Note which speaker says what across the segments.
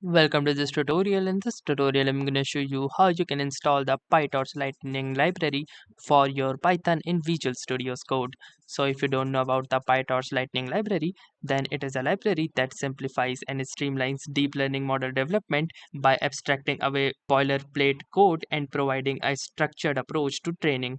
Speaker 1: Welcome to this tutorial. In this tutorial, I'm going to show you how you can install the PyTorch Lightning library for your Python in Visual Studio's code. So if you don't know about the PyTorch Lightning library, then it is a library that simplifies and streamlines deep learning model development by abstracting away boilerplate code and providing a structured approach to training,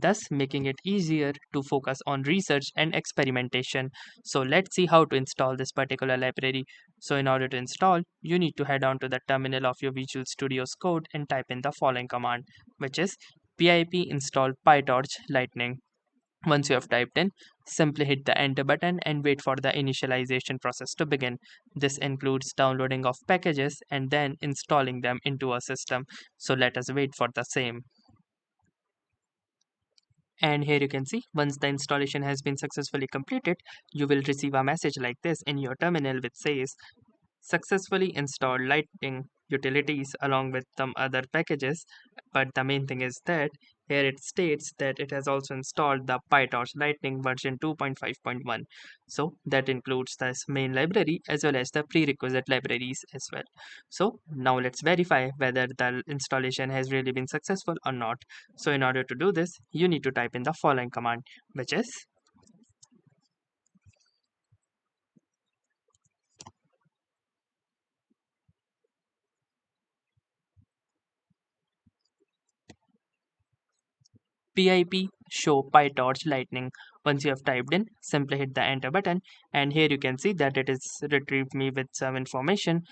Speaker 1: thus making it easier to focus on research and experimentation. So let's see how to install this particular library. So in order to install, you need to head on to the terminal of your Visual Studio's code and type in the following command, which is pip install PyTorch Lightning. Once you have typed in, simply hit the enter button and wait for the initialization process to begin. This includes downloading of packages and then installing them into our system. So let us wait for the same. And here you can see, once the installation has been successfully completed, you will receive a message like this in your terminal which says successfully installed Lightning utilities along with some other packages. But the main thing is that here it states that it has also installed the PyTorch Lightning version 2.5.1. So that includes this main library as well as the prerequisite libraries as well. So now let's verify whether the installation has really been successful or not. So in order to do this, you need to type in the following command, which is pip show PyTorch Lightning. Once you have typed in, simply hit the enter button, and here you can see that it is retrieved me with some information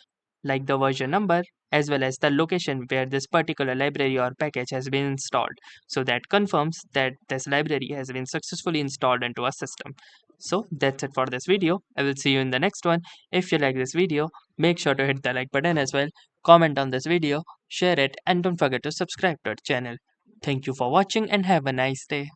Speaker 1: like the version number as well as the location where this particular library or package has been installed. So that confirms that this library has been successfully installed into our system. So that's it for this video. I will see you in the next one. If you like this video, make sure to hit the like button as well, comment on this video, share it, and don't forget to subscribe to our channel. Thank you for watching and have a nice day.